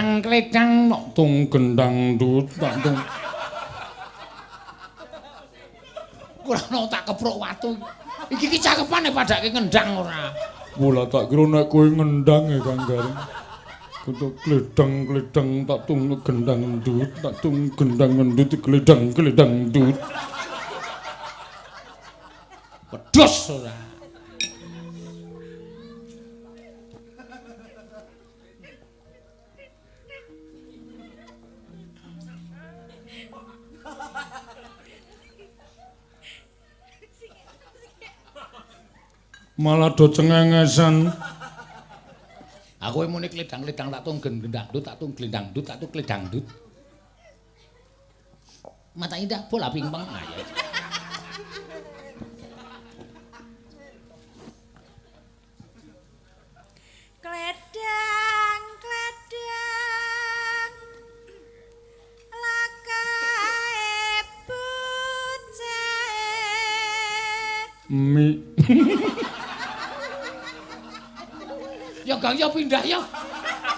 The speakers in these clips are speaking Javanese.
Kledang nok tung gendang dut tak tung. Ora ono tak keprok watu. Iki ki cakepane padake ngendang ora. Mula tak kira nek kowe ngendang ya Kang Garing. Kudu kledang tak tung gendang dut, tak tung gendang ndut kledang dut. Wedhus ora. Malah do cengengesan. Aku muni kledang-kledang tak tung gendang dut, tak tung glendang dut, tak tung kledang dut. Mata indah bola pingpong. Nah, ya. Kledang, kledang, lakae bocah. Mi. Ya Gang ya pindah ya.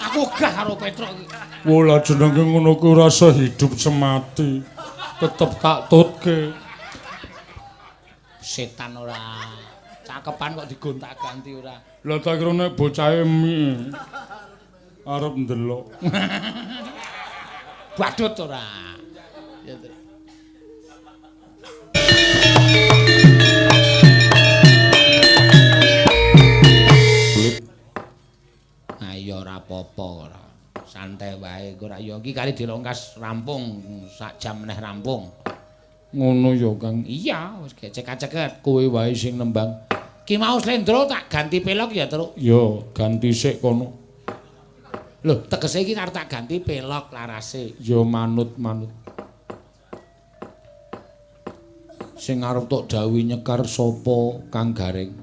Aku gah karo Petruk iki. Wola jenenge ngono kuwi rasa hidup semati. Tetep tak tutke. Setan ora. Cakepan kok digontak-ganti ora. Lah tak kira nek bocahe mi. Arep ndelok. Badut ora. Ya ya ora apa-apa ora. Santai wae kok ora ya iki kali dilongkas rampung sak jam meneh rampung. Ngono ya Kang. Iya wis ceket-ceket kowe wae sing nembang. Ki mau slendro tak ganti pelok ya terus. Ya ganti sik kono. Lho tegese iki arep tak ganti pelok larase. Ya manut-manut. Sing arep tok dawuhi nyekar sapa Kang Garing.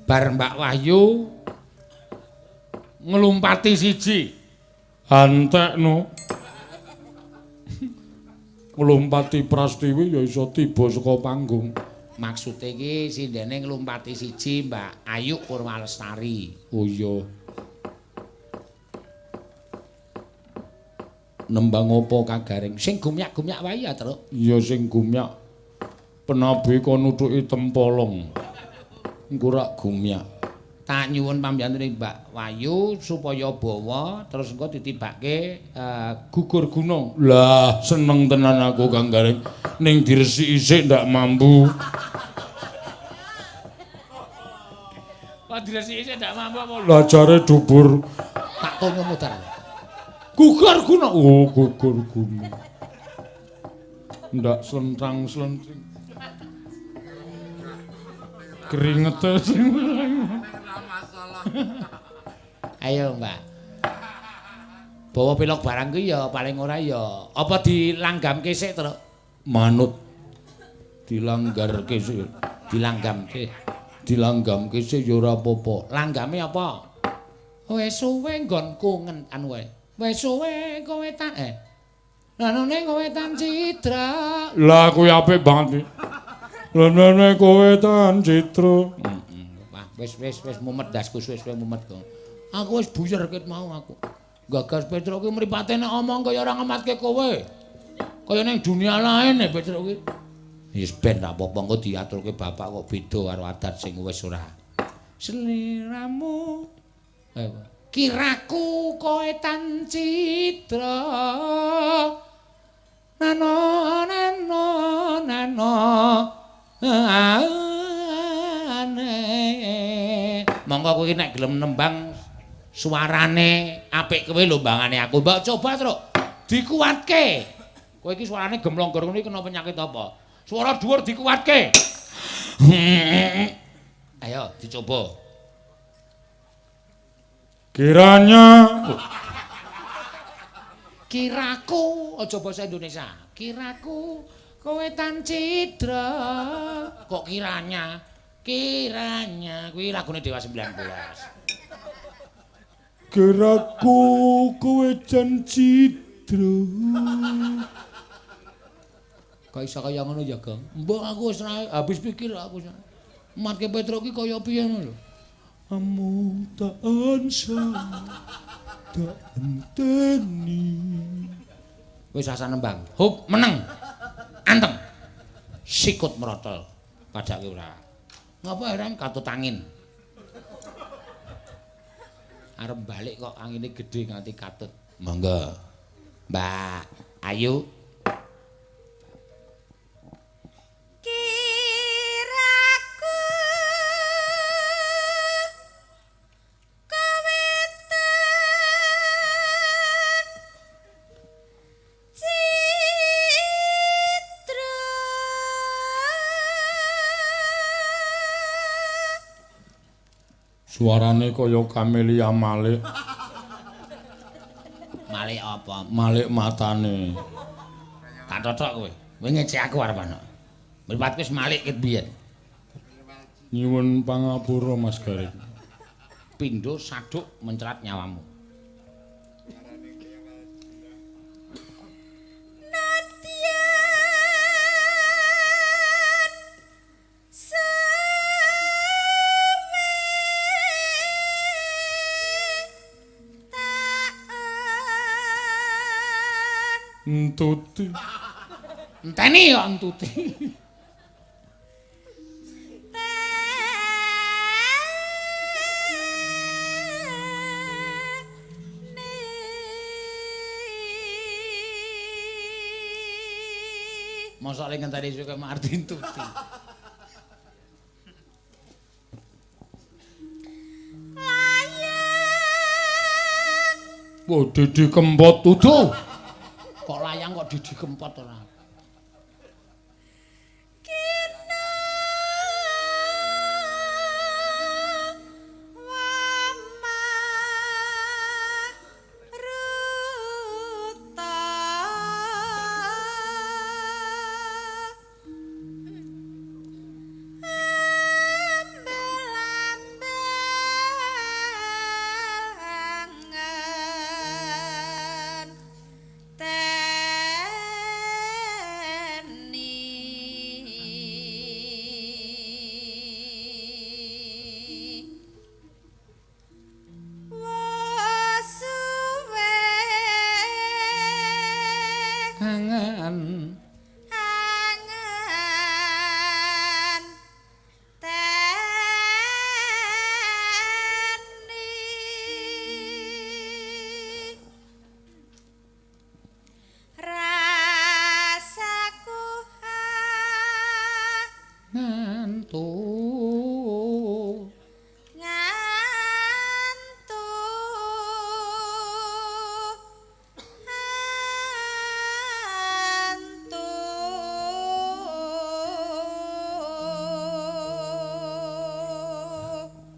Bar Mbak Wahyu nglumpati siji. Antekno. Nglumpati Prastiwi ya iso tiba saka panggung. Maksude iki sindene nglumpati siji Mbak Ayu Purwalestari. Oh iya. Nembang apa Kang Garing? Sing gumyak-gumyak wae ya, Truk. Iya sing gumyak. Penabe kon nutuki tempolong. Engko rak gumyak. Tak nyuwun pambiyantune Mbak Wayu supaya bawa terus engko ditibake gugur gunung. Lah seneng tenan aku Kang Garing. Ning diresiki sik ndak mampu. Kok diresiki sik ndak mampu apa? Lah jare dubur. Tak tonyo muter. Gugur gunung. Oh, gugur gunung. Ndak slentang-slenting. Keringete sing ayo Mbak. Bawa pilok barang ku ya paling ora ya. Apa dilanggamke sik, Truk? Manut. Dilanggarke sik. Dilanggamke. Dilanggamke sik ya ora apa-apa. Langgame apa? Wis suwe nggonku ngentan wae. Wis suwe kowe tak Lanone kowe tan citra. Lah kuwi apik banget. Lanone kowe tan citra. Wis mumet dasku wis mumet kok. Aku wis buyer ket mau aku. Gagas Petruk ki mripate nek omong kaya ora ngematke kowe. Kaya ning dunia lain nek Petruk ki. Wis ben ra apa-apa engko diaturke bapak kok beda karo adat sing wis ora. Seliramu. Kiraku kowe tan citra. Nano. Monggo kowe nek gelem nembang suarane apik kowe lho mbangane aku. Mbok coba, Truk. Dikuatke. Kowe iki suarane gemlong-gemlong iki kena penyakit apa? Suara dhuwur dikuatke. Ayo dicoba. Kiraku aja basa Indonesia. Kiraku kowe tan cidra. Kok kiranya kuwi lagune Dewa 19. Kiraku kowe tan cidra. Kok iso kaya ngono ya, Gong? Mbok aku wis habis pikir aku. Marke Petruk ki kaya piye ngono lho. Amun tak ansah tak enteni. Wis asa nembang. Hop meneng. Anteng. Sikut merotol. Padake ora. Ngapa heran katut angin. Arep balik kok angine gedhe nganti katut. Monggo. Mbak Ayu. Kiraku kawetan citra Suarane kaya Camelia Malik. Malik apa? Malik matane. Tak totok kowe. Kowe ngecek aku arep ana. Mripatku wis malik ket biyen. Nyuwun pangapura Mas Garin. Pindho saduk mencrat nyawamu. Nadyan sawe taan Entuti. Enteni kok entuti. Mosok le ngenteni suke Martin tuti. Wah, Didi Kempot tutu. Kok layang kok Didi Kempot ora.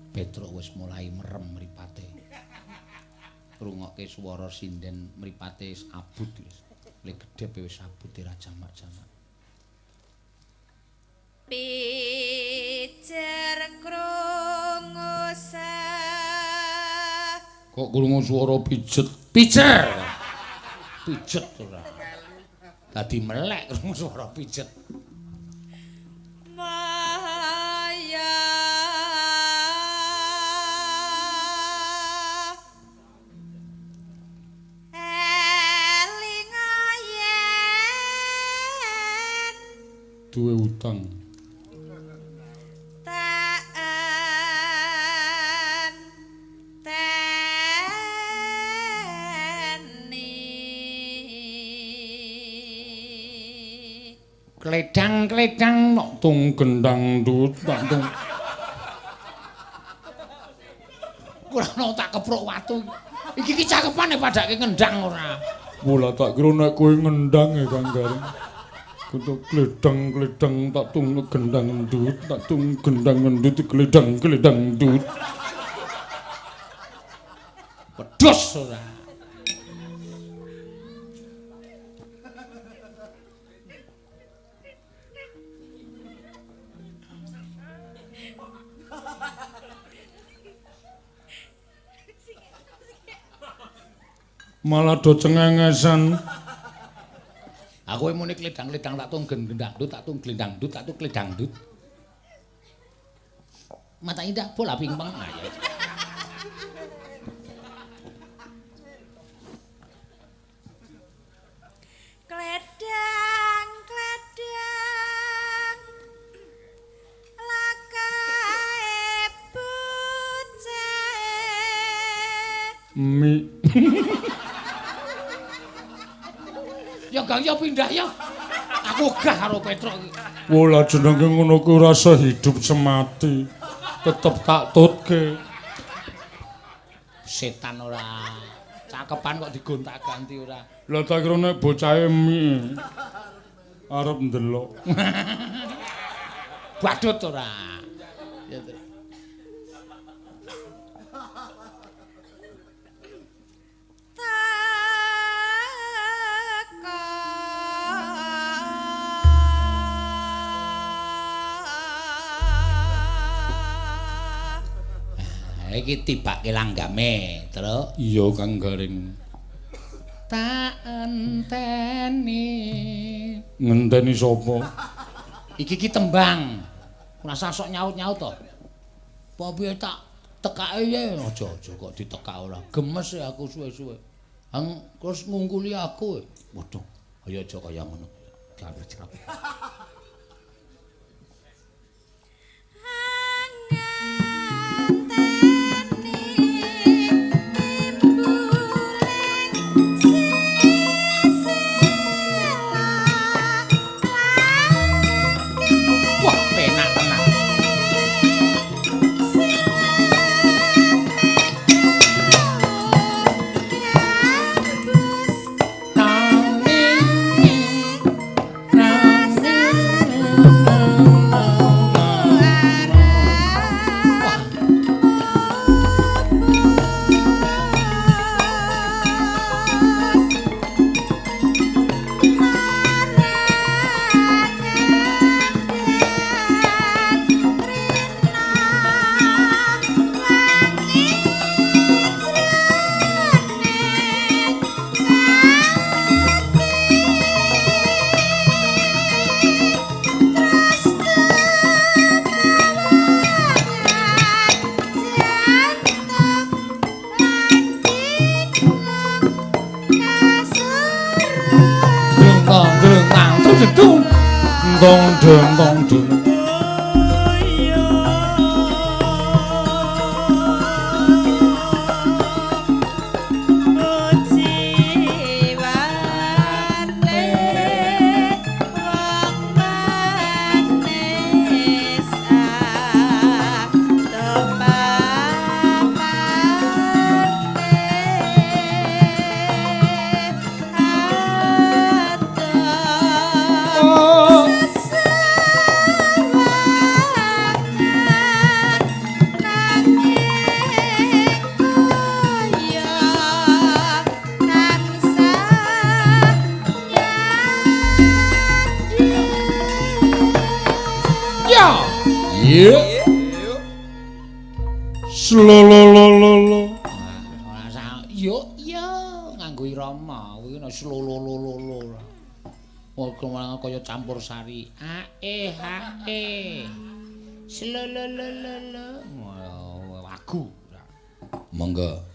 Petruk wis mulai merem mripate. Rungokke swara sinden mripate wis abut wis. Le gedhe wis abut ora jamak-jamak. Pijer krungu Kok krungu swara pijet? Pijer. Pijet ora. Dadi melek krungu swara pijet. Maya eling ayen Duwe utang. taan teni Kledang-kledang nok tung gendang dut tak tung. Ora ono tak kepruk watu. Iki cakepane padake ngendang ora. Mula tak kira nek kowe ngendang ya Kang Garing. Kudu kledang-kledang tak tung gendang dut, tak tung gendang dut kledang-kledang dut. Wedhus ora. Malah do cengengesan. Aku muni kledang-kledang tak tung gendang dut, tak tung glendang dut, tak tung kledang dut. Mata indah bola pingpong. Nah, ya. Mi. Ya Gang ya pindah ya. Aku gah karo Petruk iki. Wala jenenge ngono kuwi rasa hidup semati. Tetep tak tutke. Setan ora. Cakepan kok digontak-ganti ora. Lah tak kira nek bocahe mi. Arep ndelok. Badut ora. Ya terus. Iki tibake langgame, Truk. Iya Kang Garing. Tak enteni. Ngenteni sapa? Iki ki tembang. Ora sok nyaut-nyaut to. Apa piye tak tekake ya aja kok ditekak ora. Gemes ya aku suwe-suwe. Hang terus ngungkuli aku. Waduh, ayo aja kaya ngono. Diaper-aper. Slololololo. Yo yo nganggo irama kuwi nek slololololo. Kaya campur sari. Ae hae. Slololololo. Wagu. Monggo.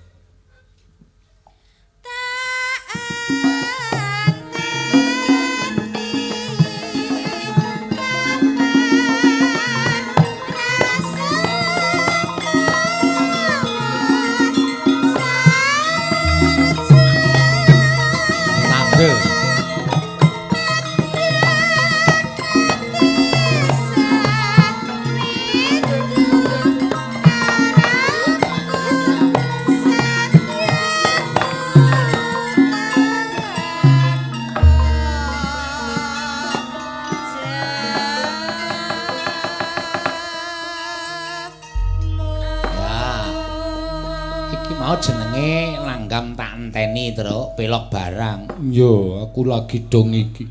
Jenenge langgam tak enteni Truk pelok barang. Yo, aku lagi dong iki.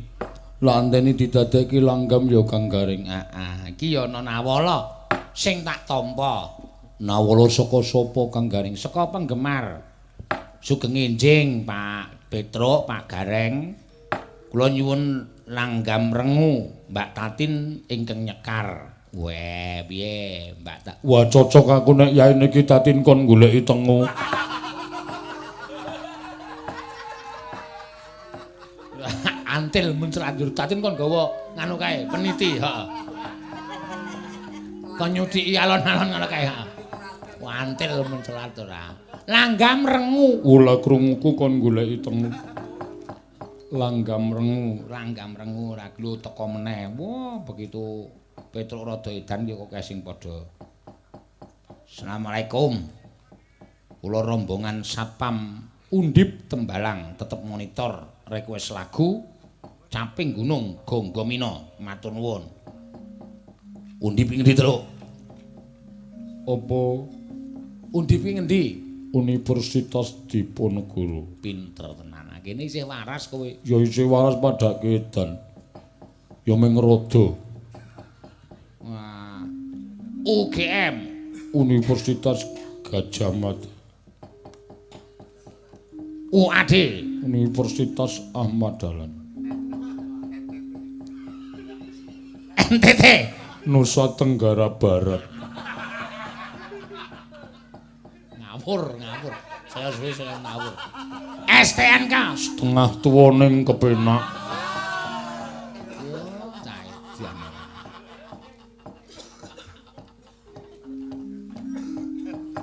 Lah enteni didadekke langgam ya Kang Garing. Iki ya ana nawala sing tak tampa. Nawala saka sapa Kang Garing? Saka penggemar. Sugeng enjing Pak Petruk, Pak Gareng. Kula nyuwun langgam rengu Mbak Tatin ingkang nyekar. Weh, piye Mbak Tak? Wah, cocok aku nek yaene iki Tatin kon goleki tengu. Antil muncul Tatin kon gawa nganu kae, peniti, heeh. Kon nyudiki alon-alon ngono kae, heeh. Antil muncul ora. Langgam rengu. Ula krunguku kon goleki tengu. Langgam rengu ora glu teko meneh. Wah, begitu Petruk rada edan ya kok sing padha. Assalamualaikum. Kula rombongan Sapam Undip Tembalang tetep monitor request lagu Caping Gunung Gonggomina. Matur nuwun. Undip ing ngendi, Truk? Apa Undip ing ngendi? Universitas Diponegoro. Pinter tenan. Kene isih waras kowe. Ya isih waras padake edan. Ya mung rada. Wah. UGM Universitas Gadjah Mada. UAD Universitas Ahmad Dahlan. NTT Nusa Tenggara Barat. ngawur. Saya suwe saya ngawur. STNK Setengah tuwaning kepenak. Caidian.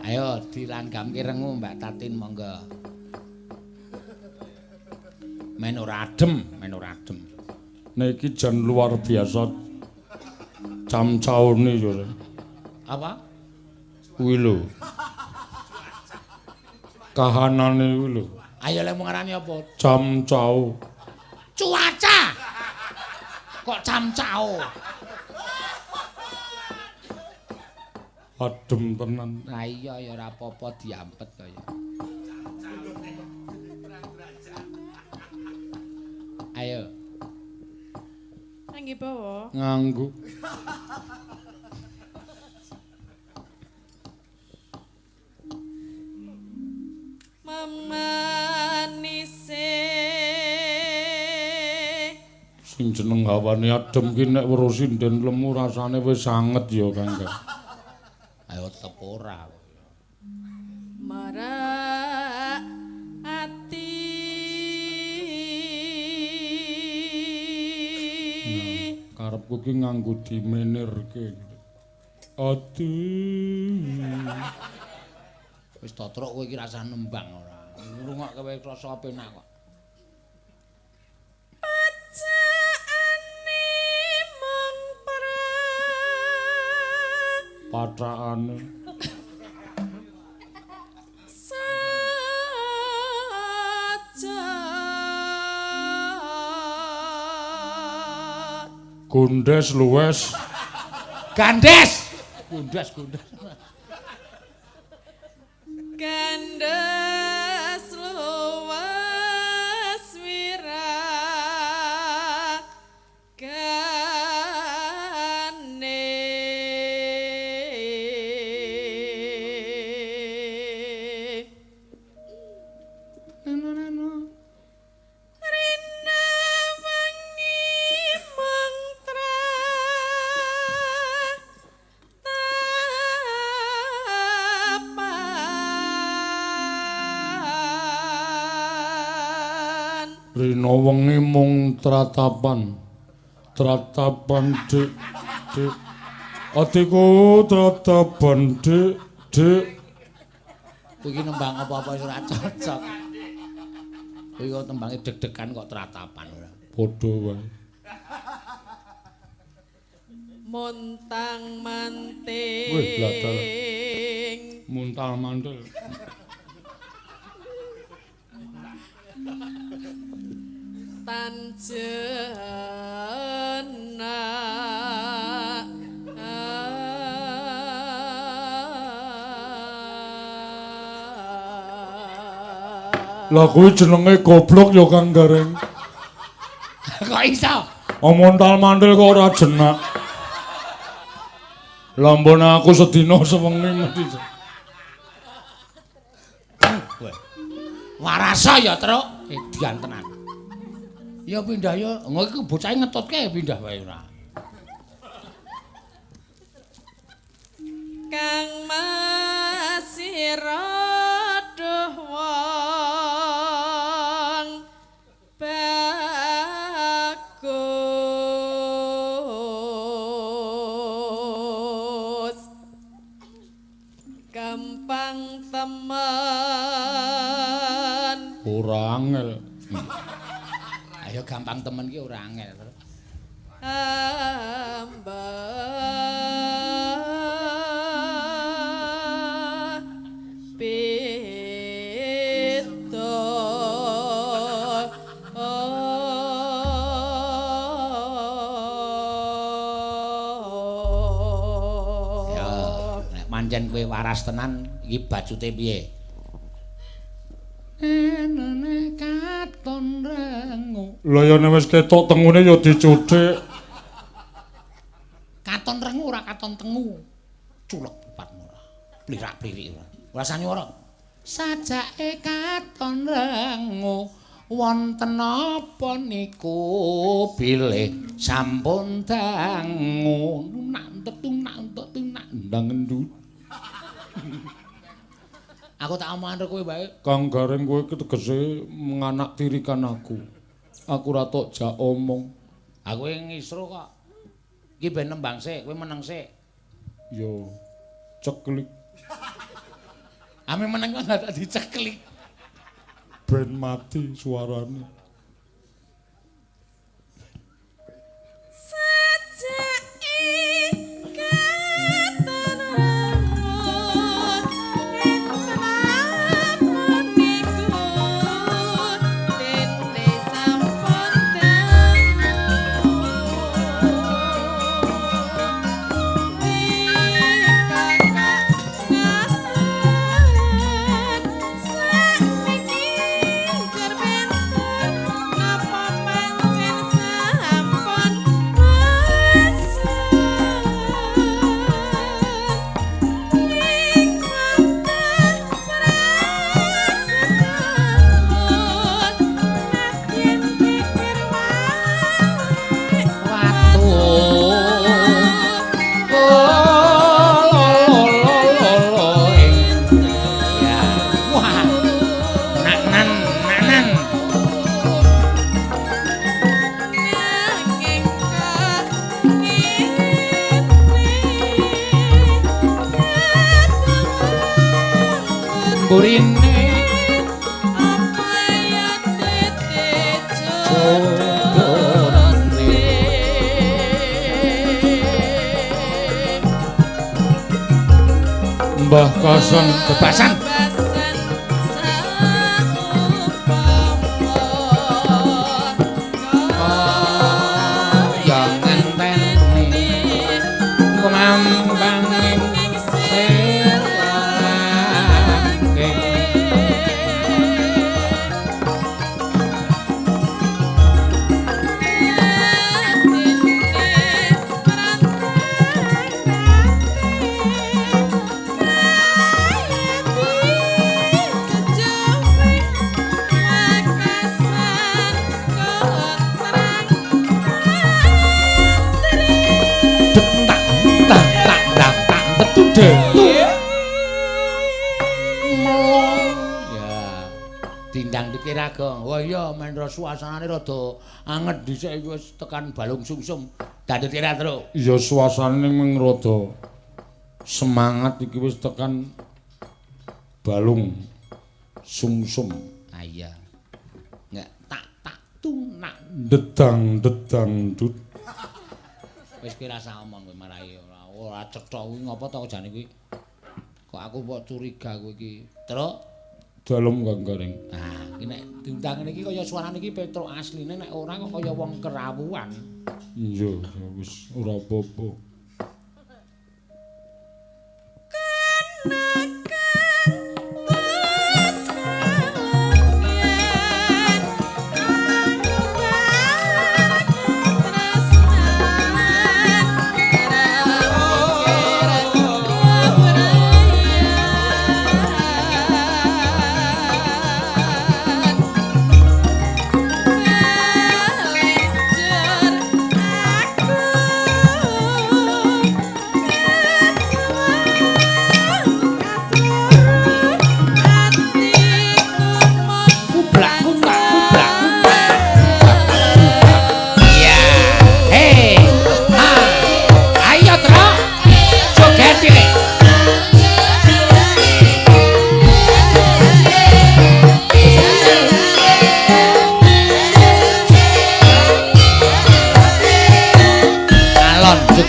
Ayo dilanggamke rengu Mbak Tatin monggo. Men ora adem. Niki jan luar biasa. Camcaune yo. Apa? Kuwi lho. Kahanane kuwi lho. Ayo lek ngarani apa? Camcau. Cuaca. Kok camcao? Adem tenan. Lah iya ya ora apa-apa diampet kaya. Ayo. Nggih bawa. Nganggo. Memanise Sing jeneng hawane adem ki nek weruh sinden lemu rasane wis anget ya Kang. Ayo tetep ora. marak ati Karepku ki nganggo dimenirke. Aduh. Wis totruk kowe iki rasane nembang ora. Ngrungokke kowe rasa penak kok. Pacaane mung Pacakane. saja Gondes luwes. Gandes. Gundas. gandes luwes wirak gane rina wengi mantra tapan Rina wengi mung tratapan. Tratapan dik. Atiku tratapan dik. Kowe iki nembang apa-apa wis ora cocok. Kowe kok tembange deg-degan kok tratapan ora. Padha wae. montang Wih, bladal. manting Muntal mantel. tanjena Lah kuwi jenenge goblok ya Kang Gareng. Kok iso? Montal mantel kok ora jenak. Lambone aku sedina sewengi mesti. Warasa ya, Truk. Edian tenan. Ya pindah ya. Engko iki bocahe ngetutke pindah wae ora. kang masih rodoh wong bagus gampang temen ora angel. Ayo gampang temen ki ora angel. Hamba Pito Ya, nek pancen kowe waras tenan iki bajute piye? Katon rengu. Lah ya nek wis ketok tengune ya dicuthik. Katon rengu ora katon tengu. Culek pepatmu ora. Plirak-plirik ora. Ora sanyara. Sajake katon rengu wonten apa niku bilih sampun dangu nak ndang endut. Aku tak omongan karo kowe bae. Kang Gareng kowe tegese nganak tirikan aku. Aku ora tok jak omong. Aku ngisru kok. Iki ben nembang sik, kowe meneng sik. Yo ceklik Ame meneng kok gak diceklik. ben mati suarane. Burine Mbah Kasang bebasan yang ngenteni kumambanging Dindang dikira gong. Wah iya menro suasanane rada anget dhisik iki wis tekan balung sungsum. Dadi kira terus. ya suasanane mung rada semangat iki wis tekan balung sungsum. Ah iya. Nggak tak tunak. Dedang dut. Wis kira rasa omong kowe marai ora cetha kuwi ngopo to jane kuwi. Kok aku kok curiga kowe iki. Terus Dalem Kang Gareng. nah, iki nek diundang iki kaya suarane iki Petro asline nek ora kok kaya wong kerawuan. Iya, ya wis ora apa-apa.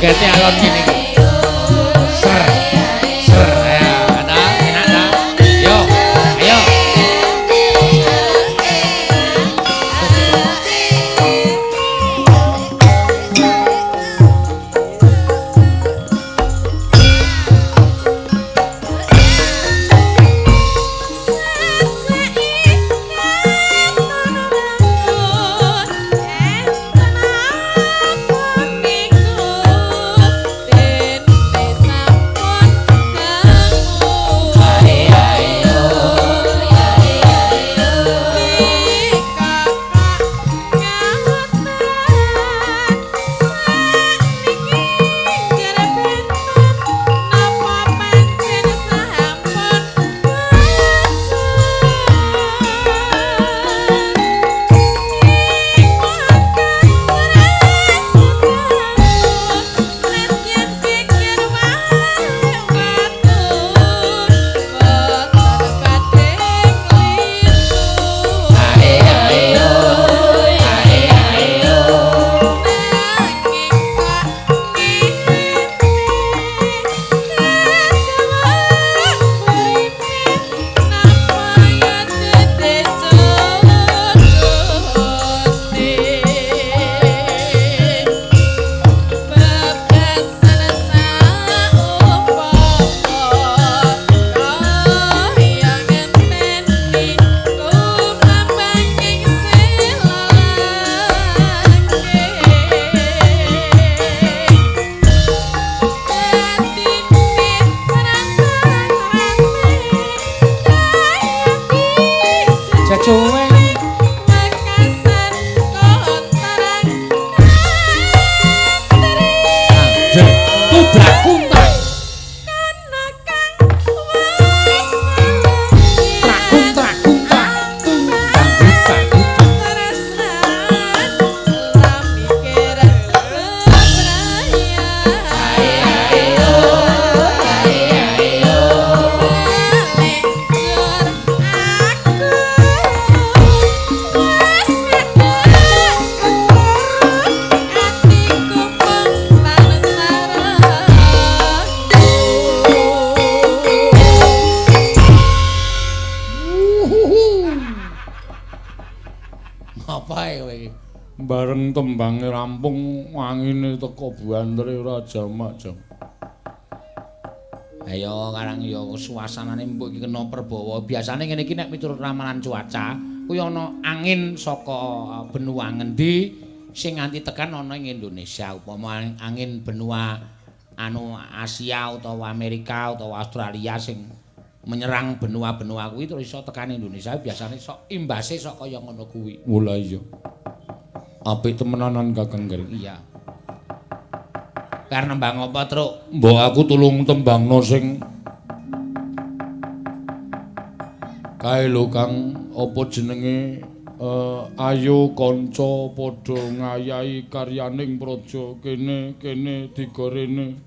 jogete alon ngene iki. Ser. Ser. Ada enak ta? Yo, ayo. Bareng tembange rampung wangine teka buantere ora jamak-jam. Ayo karang ya suasanane mbok iki kena perbawa. Biasane ngene iki nek miturut ramalan cuaca, kuwi ana angin saka benua ngendi sing nganti tekan ana ing Indonesia. Upama angin benua Asia utawa Amerika utawa Australia sing menyerang benua-benua kuwi terus iso tekan Indonesia biasane sok imbase sok kaya ngono kuwi. Oh lah iya. Apik temenanan Kakang Gering. Iya. Karena nembang apa, Truk? Mbok aku tulung tembangno sing kae lho Kang, apa jenenge ayo kanca padha ngayahi karyaning praja kene digorene.